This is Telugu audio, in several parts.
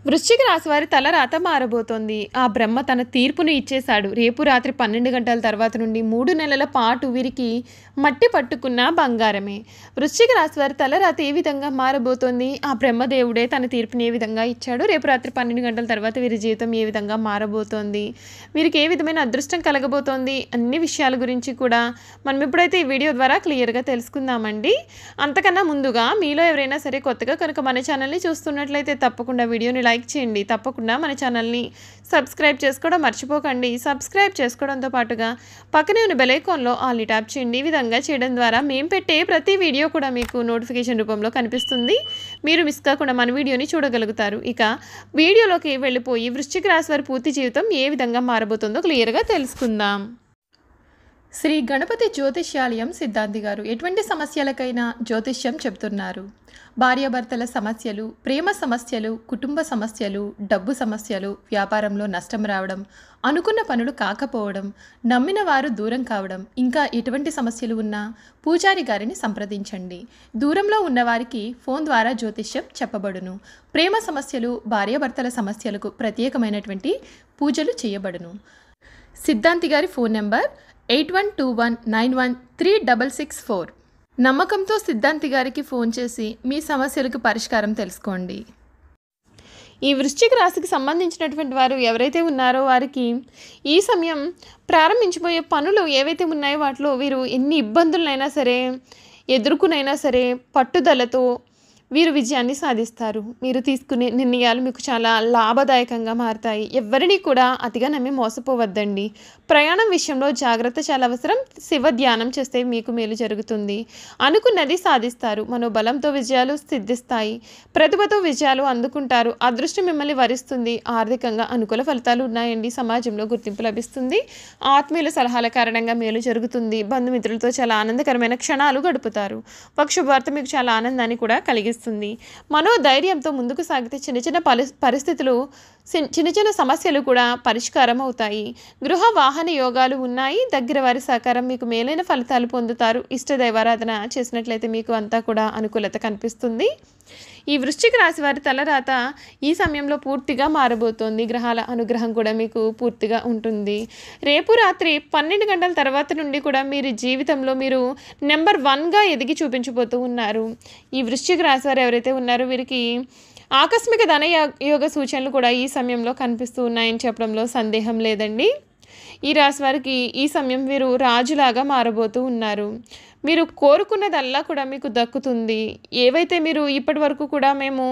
వృశ్చిక రాశి వారి తలరాత మారబోతోంది. ఆ బ్రహ్మ తన తీర్పును ఇచ్చేశాడు. రేపు రాత్రి 12 గంటల తర్వాత నుండి 3 నెలల పాటు వీరికి మట్టి పట్టుకున్న బంగారమే. వృశ్చిక రాశి వారి తలరాత ఏ విధంగా మారబోతోంది? ఆ బ్రహ్మదేవుడే తన తీర్పుని ఏ విధంగా ఇచ్చాడు? రేపు రాత్రి 12 గంటల తర్వాత వీరి జీవితం ఏ విధంగా మారబోతోంది? వీరికి ఏ విధమైన అదృష్టం కలగబోతోంది? అన్ని విషయాల గురించి కూడా మనం ఇప్పుడైతే ఈ వీడియో ద్వారా క్లియర్గా తెలుసుకుందామండి. అంతకన్నా ముందుగా మీలో ఎవరైనా సరే కొత్తగా కనుక మన ఛానల్ని చూస్తున్నట్లయితే తప్పకుండా వీడియోని లైక్ చేయండి. తప్పకుండా మన ఛానల్ని సబ్స్క్రైబ్ చేసుకోవడం మర్చిపోకండి. సబ్స్క్రైబ్ చేసుకోవడంతో పాటుగా పక్కనే ఉన్న బెల్ ఐకాన్లో ఆల్ని ట్యాప్ చేయండి. ఈ విధంగా చేయడం ద్వారా మేము పెట్టే ప్రతి వీడియో కూడా మీకు నోటిఫికేషన్ రూపంలో కనిపిస్తుంది. మీరు మిస్ కాకుండా మన వీడియోని చూడగలుగుతారు. ఇక వీడియోలోకి వెళ్ళిపోయి వృశ్చిక రాశి వారి పూర్తి జీవితం ఏ విధంగా మారబోతుందో క్లియర్గా తెలుసుకుందాం. శ్రీ గణపతి జ్యోతిష్యాలయం సిద్ధాంతి గారు ఎటువంటి సమస్యలకైనా జ్యోతిష్యం చెప్తున్నారు. భార్యాభర్తల సమస్యలు, ప్రేమ సమస్యలు, కుటుంబ సమస్యలు, డబ్బు సమస్యలు, వ్యాపారంలో నష్టం రావడం, అనుకున్న పనులు కాకపోవడం, నమ్మిన వారు దూరం కావడం, ఇంకా ఎటువంటి సమస్యలు ఉన్నా పూజారి గారిని సంప్రదించండి. దూరంలో ఉన్నవారికి ఫోన్ ద్వారా జ్యోతిష్యం చెప్పబడును. ప్రేమ సమస్యలు, భార్యాభర్తల సమస్యలకు ప్రత్యేకమైనటువంటి పూజలు చేయబడును. సిద్ధాంతి గారి ఫోన్ నెంబర్ 8121913664. నమ్మకంతో సిద్ధాంతి గారికి ఫోన్ చేసి మీ సమస్యలకు పరిష్కారం తెలుసుకోండి. ఈ వృశ్చిక రాశికి సంబంధించినటువంటి వారు ఎవరైతే ఉన్నారో వారికి ఈ సమయం ప్రారంభించబోయే పనులు ఏవైతే ఉన్నాయో వాటిలో వీరు ఎన్ని ఇబ్బందులైనా సరే ఎదుర్కొనైనా సరే పట్టుదలతో వీరు విజయాన్ని సాధిస్తారు. మీరు తీసుకునే నిర్ణయాలు మీకు చాలా లాభదాయకంగా మారుతాయి. ఎవరిని కూడా అతిగా నమ్మి మోసపోవద్దండి. ప్రయాణం విషయంలో జాగ్రత్త చాలా అవసరం. శివ ధ్యానం చేస్తే మీకు మేలు జరుగుతుంది. అనుకున్నది సాధిస్తారు. మనోబలంతో విజయాలు సిద్ధిస్తాయి. ప్రతిభతో విజయాలు అందుకుంటారు. అదృష్టం మిమ్మల్ని వరిస్తుంది. ఆర్థికంగా అనుకూల ఫలితాలు ఉన్నాయండి. సమాజంలో గుర్తింపు లభిస్తుంది. ఆత్మీయుల సలహాల కారణంగా మేలు జరుగుతుంది. బంధుమిత్రులతో చాలా ఆనందకరమైన క్షణాలు గడుపుతారు. ఒక శుభవార్త మీకు చాలా ఆనందాన్ని కూడా కలిగిస్తుంది. మనోధైర్యంతో ముందుకు సాగితే చిన్న చిన్న పరిస్థితులు, చిన్న చిన్న సమస్యలు కూడా పరిష్కారం అవుతాయి. గృహ వాహన యోగాలు ఉన్నాయి. దగ్గర వారి సహకారం మీకు మేలైన ఫలితాలు పొందుతారు. ఇష్టదైవారాధన చేసినట్లయితే మీకు అంతా కూడా అనుకూలత కనిపిస్తుంది. ఈ వృశ్చిక రాశి వారి తలరాత ఈ సమయంలో పూర్తిగా మారబోతోంది. గ్రహాల అనుగ్రహం కూడా మీకు పూర్తిగా ఉంటుంది. రేపు రాత్రి 12 గంటల తర్వాత నుండి కూడా మీరు జీవితంలో మీరు నెంబర్ 1గా ఎదిగి చూపించబోతూ ఉన్నారు. ఈ వృశ్చిక రాశి వారు ఎవరైతే ఉన్నారో వీరికి ఆకస్మిక ధన యోగ సూచనలు కూడా ఈ సమయంలో కనిపిస్తూ ఉన్నాయని చెప్పడంలో సందేహం లేదండి. ఈ రాశి వారికి ఈ సమయం వీరు రాజులాగా మారబోతూ ఉన్నారు. మీరు కోరుకున్నదల్లా కూడా మీకు దక్కుతుంది. ఏవైతే మీరు ఇప్పటి వరకు కూడా మేము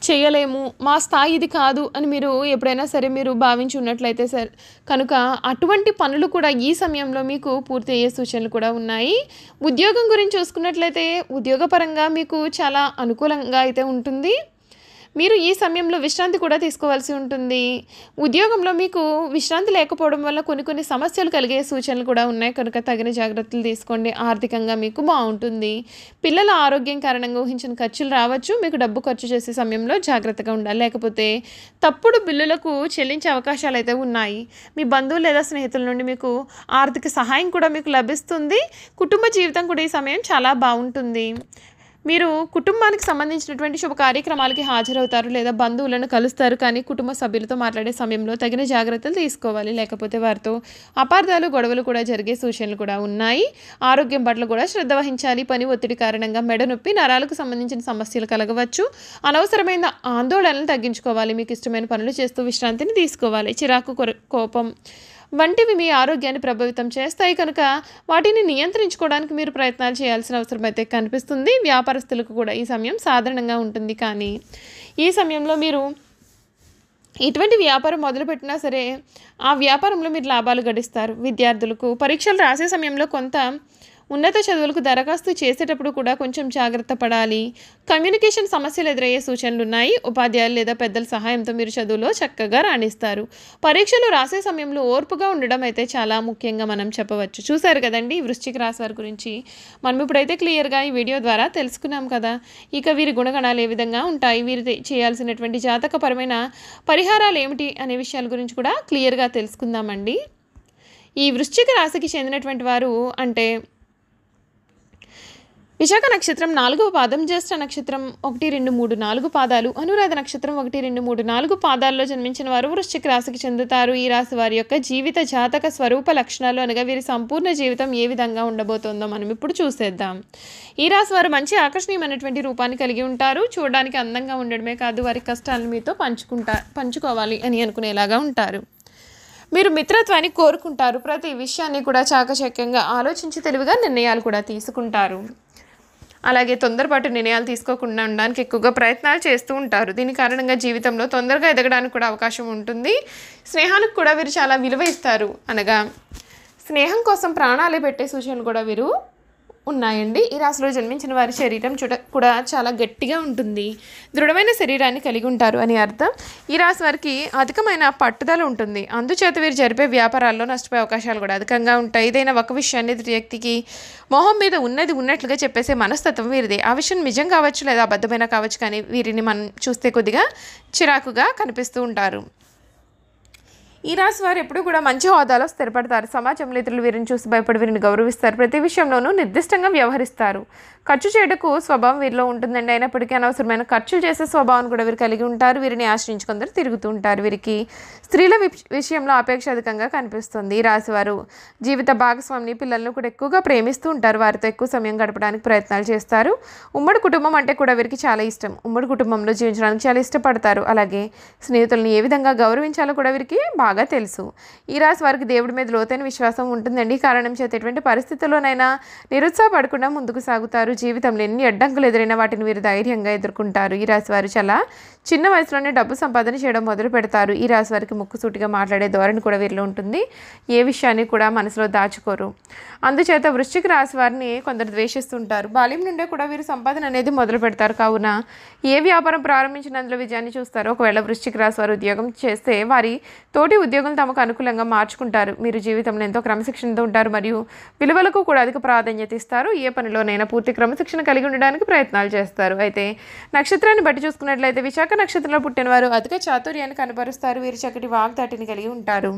చేయలేము, మా స్థాయి ఇది కాదు అని మీరు ఎప్పుడైనా సరే మీరు భావించి ఉన్నట్లయితే కనుక అటువంటి పనులు కూడా ఈ సమయంలో మీకు పూర్తి అయ్యే సూచనలు కూడా ఉన్నాయి. ఉద్యోగం గురించి చూసుకున్నట్లయితే ఉద్యోగపరంగా మీకు చాలా అనుకూలంగా అయితే ఉంటుంది. మీరు ఈ సమయంలో విశ్రాంతి కూడా తీసుకోవాల్సి ఉంటుంది. ఉద్యోగంలో మీకు విశ్రాంతి లేకపోవడం వల్ల కొన్ని సమస్యలు కలిగే సూచనలు కూడా ఉన్నాయి కనుక తగిన జాగ్రత్తలు తీసుకోండి. ఆర్థికంగా మీకు బాగుంటుంది. పిల్లల ఆరోగ్యం కారణంగా ఊహించిన ఖర్చులు రావచ్చు. మీకు డబ్బు ఖర్చు చేసే సమయంలో జాగ్రత్తగా ఉండాలి. లేకపోతే తప్పుడు బిల్లులకు చెల్లించే అవకాశాలు అయితే ఉన్నాయి. మీ బంధువులు లేదా స్నేహితుల నుండి మీకు ఆర్థిక సహాయం కూడా మీకు లభిస్తుంది. కుటుంబ జీవితం కూడా ఈ సమయం చాలా బాగుంటుంది. మీరు కుటుంబానికి సంబంధించినటువంటి శుభ కార్యక్రమాలకి హాజరవుతారు లేదా బంధువులను కలుస్తారు. కానీ కుటుంబ సభ్యులతో మాట్లాడే సమయంలో తగిన జాగ్రత్తలు తీసుకోవాలి. లేకపోతే వారితో అపార్థాలు, గొడవలు కూడా జరిగే సూచనలు కూడా ఉన్నాయి. ఆరోగ్యం పట్ల కూడా శ్రద్ధ వహించాలి. పని ఒత్తిడి కారణంగా మెడ నొప్పి, నరాలకు సంబంధించిన సమస్యలు కలగవచ్చు. అనవసరమైన ఆందోళనలు తగ్గించుకోవాలి. మీకు ఇష్టమైన పనులు చేస్తూ విశ్రాంతిని తీసుకోవాలి. చిరాకు, కోపం వంటివి మీ ఆరోగ్యాన్ని ప్రభావితం చేస్తాయి కనుక వాటిని నియంత్రించుకోవడానికి మీరు ప్రయత్నాలు చేయాల్సిన అవసరం అయితే కనిపిస్తుంది. వ్యాపారస్తులకు కూడా ఈ సమయం సాధారణంగా ఉంటుంది. కానీ ఈ సమయంలో మీరు ఎటువంటి వ్యాపారం మొదలుపెట్టినా సరే ఆ వ్యాపారంలో మీరు లాభాలు గడిస్తారు. విద్యార్థులకు పరీక్షలు రాసే సమయంలో కొంత ఉన్నత చదువులకు దరఖాస్తు చేసేటప్పుడు కూడా కొంచెం జాగ్రత్త పడాలి. కమ్యూనికేషన్ సమస్యలు ఎదురయ్యే సూచనలు ఉన్నాయి. ఉపాధ్యాయులు లేదా పెద్దల సహాయంతో మీరు చదువులో చక్కగా రాణిస్తారు. పరీక్షలు రాసే సమయంలో ఓర్పుగా ఉండడం అయితే చాలా ముఖ్యంగా మనం చెప్పవచ్చు. చూశారు కదండి వృశ్చిక రాశి వారి గురించి మనం ఇప్పుడైతే క్లియర్గా ఈ వీడియో ద్వారా తెలుసుకున్నాం కదా. ఇక వీరి గుణగణాలు ఏ విధంగా ఉంటాయి, వీరు చేయాల్సినటువంటి జాతకపరమైన పరిహారాలు ఏమిటి అనే విషయాల గురించి కూడా క్లియర్గా తెలుసుకుందామండి. ఈ వృశ్చిక రాశికి చెందినటువంటి వారు అంటే విశాఖ నక్షత్రం 4వ పాదం, జ్యేష్ఠ నక్షత్రం 1, 2, 3, 4 పాదాలు, అనురాధ నక్షత్రం 1, 2, 3, 4 పాదాల్లో జన్మించిన వారు వృశ్చిక రాశికి చెందుతారు. ఈ రాశి వారి యొక్క జీవిత జాతక స్వరూప లక్షణాలు అనగా వీరి సంపూర్ణ జీవితం ఏ విధంగా ఉండబోతోందో మనం ఇప్పుడు చూసేద్దాం. ఈ రాశి వారు మంచి ఆకర్షణీయమైనటువంటి రూపాన్ని కలిగి ఉంటారు. చూడడానికి అందంగా ఉండడమే కాదు, వారి కష్టాలను మీతో పంచుకోవాలి అని అనుకునేలాగా ఉంటారు. మీరు మిత్రత్వాన్ని కోరుకుంటారు. ప్రతి విషయాన్ని కూడా చాకచక్యంగా ఆలోచించి తెలివిగా నిర్ణయాలు కూడా తీసుకుంటారు. అలాగే తొందరపాటు నిర్ణయాలు తీసుకోకుండా ఉండడానికి ఎక్కువగా ప్రయత్నాలు చేస్తూ ఉంటారు. దీని కారణంగా జీవితంలో తొందరగా ఎదగడానికి కూడా అవకాశం ఉంటుంది. స్నేహానికి కూడా వీరు చాలా విలువ ఇస్తారు. అనగా స్నేహం కోసం ప్రాణాలే పెట్టే సూచనలు కూడా వీరు ఉన్నాయండి. ఈ రాశిలో జన్మించిన వారి శరీరం కూడా చాలా గట్టిగా ఉంటుంది. దృఢమైన శరీరాన్ని కలిగి ఉంటారు అని అర్థం. ఈ రాశి వారికి అధికమైన పట్టుదల ఉంటుంది. అందుచేత వీరు జరిపే వ్యాపారాల్లో నష్టపోయే అవకాశాలు కూడా అధికంగా ఉంటాయి. ఏదైనా ఒక విషయాన్ని ఎదుటి వ్యక్తికి మొహం మీద ఉన్నది ఉన్నట్లుగా చెప్పేసే మనస్తత్వం వీరిదే. ఆ విషయం నిజం కావచ్చు లేదా అబద్ధమైన కావచ్చు, కానీ వీరిని మనం చూస్తే కొద్దిగా చిరాకుగా కనిపిస్తూ ఉంటారు. ఈ రాశి వారు ఎప్పుడు కూడా మంచి హోదాలో స్థిరపడతారు. సమాజంలో ఇతరులు వీరిని చూసి భయపడి వీరిని గౌరవిస్తారు. ప్రతి విషయంలోనూ నిర్దిష్టంగా వ్యవహరిస్తారు. ఖర్చు చేయటకు స్వభావం వీరిలో ఉంటుందండి. అయినప్పటికీ అనవసరమైన ఖర్చులు చేసే స్వభావం కూడా వీరు కలిగి ఉంటారు. వీరిని ఆశ్రయించి కొందరు తిరుగుతూ ఉంటారు. వీరికి స్త్రీల విషయంలో అపేక్ష అధికంగా కనిపిస్తుంది. ఈ రాశివారు జీవిత భాగస్వామిని, పిల్లలను కూడా ఎక్కువగా ప్రేమిస్తూ ఉంటారు. వారితో ఎక్కువ సమయం గడపడానికి ప్రయత్నాలు చేస్తారు. ఉమ్మడి కుటుంబం అంటే కూడా వీరికి చాలా ఇష్టం. ఉమ్మడి కుటుంబంలో జీవించడానికి చాలా ఇష్టపడతారు. అలాగే స్నేహితులను ఏ విధంగా గౌరవించాలో కూడా వీరికి బాగా తెలుసు. ఈ రాశి వారికి దేవుడి మీద లోతైన విశ్వాసం ఉంటుందండి. ఈ కారణం చేత ఎటువంటి పరిస్థితుల్లోనైనా నిరుత్సాహపడకుండా ముందుకు సాగుతారు. జీవితంలో ఎన్ని అడ్డంకులు ఎదురైనా వాటిని వీరు ధైర్యంగా ఎదుర్కొంటారు. ఈ రాశి వారు చాలా చిన్న వయసులోనే డబ్బు సంపాదన చేయడం మొదలు పెడతారు. ఈ రాశి వారికి ముక్కుసూటిగా మాట్లాడే ధోరణి కూడా వీరిలో ఉంటుంది. ఏ విషయాన్ని కూడా మనసులో దాచుకోరు. అందుచేత వృశ్చిక రాశి వారిని కొందరు ద్వేషిస్తుంటారు. బాల్యం నుండే కూడా వీరు సంపాదన అనేది మొదలు పెడతారు. కావున ఏ వ్యాపారం ప్రారంభించినందులో విజయాన్ని చూస్తారో. ఒకవేళ వృశ్చిక రాశి వారు ఉద్యోగం చేస్తే వారి తోటి ఉద్యోగులు తమకు అనుకూలంగా మార్చుకుంటారు. మీరు జీవితంలో ఎంతో క్రమశిక్షణతో ఉంటారు మరియు విలువలకు కూడా అధిక ప్రాధాన్యత ఇస్తారు. ఏ పనిలోనైనా పూర్తి క్రమశిక్షణ కలిగి ఉండడానికి ప్రయత్నాలు చేస్తారు. అయితే నక్షత్రాన్ని బట్టి చూసుకున్నట్లయితే విశాఖ నక్షత్రంలో పుట్టిన వారు అధిక చాతుర్యాన్ని కనబరుస్తారు. వీరు చక్కటి వాగ్దాటిని కలిగి ఉంటారు.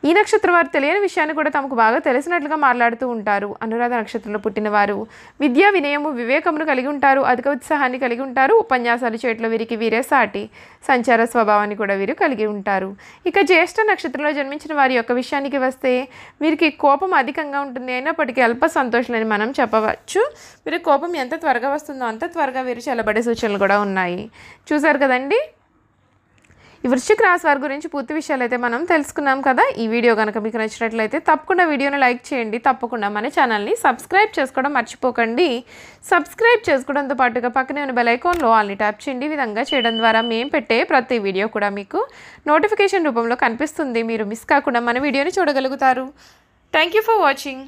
ఈ నక్షత్రం వారు తెలియని విషయాన్ని కూడా తమకు బాగా తెలిసినట్లుగా మాట్లాడుతూ ఉంటారు. అనురాధ నక్షత్రంలో పుట్టిన వారు విద్యా, వినయము, వివేకమును కలిగి ఉంటారు. అధిక ఉత్సాహాన్ని కలిగి ఉంటారు. ఉపన్యాసాలు చేయట్లో వీరికి వీరే సాటి. సంచార స్వభావాన్ని కూడా వీరు కలిగి ఉంటారు. ఇక జ్యేష్ఠ నక్షత్రంలో జన్మించిన వారి యొక్క విషయానికి వస్తే వీరికి కోపం అధికంగా ఉంటుంది. అయినప్పటికీ అల్ప సంతోషాలని మనం చెప్పవచ్చు. వీరి కోపం ఎంత త్వరగా వస్తుందో అంత త్వరగా వీరు చల్లబడే సూచనలు కూడా ఉన్నాయి. చూసారు కదండి. ఈ వృశ్చిక రాశి వారి గురించి పూర్తి విషయాలు అయితే మనం తెలుసుకున్నాం కదా. ఈ వీడియో కనుక మీకు నచ్చినట్లయితే తప్పకుండా వీడియోని లైక్ చేయండి. తప్పకుండా మన ఛానల్ని సబ్స్క్రైబ్ చేసుకోవడం మర్చిపోకండి. సబ్స్క్రైబ్ చేసుకోవడంతో పాటుగా పక్కనే ఉన్న బెల్ ఐకాన్లో ఆల్ని ట్యాప్ చేయండి. ఈ విధంగా చేయడం ద్వారా మేము పెట్టే ప్రతి వీడియో కూడా మీకు నోటిఫికేషన్ రూపంలో కనిపిస్తుంది. మీరు మిస్ కాకుండా మన వీడియోని చూడగలుగుతారు. Thank you for watching.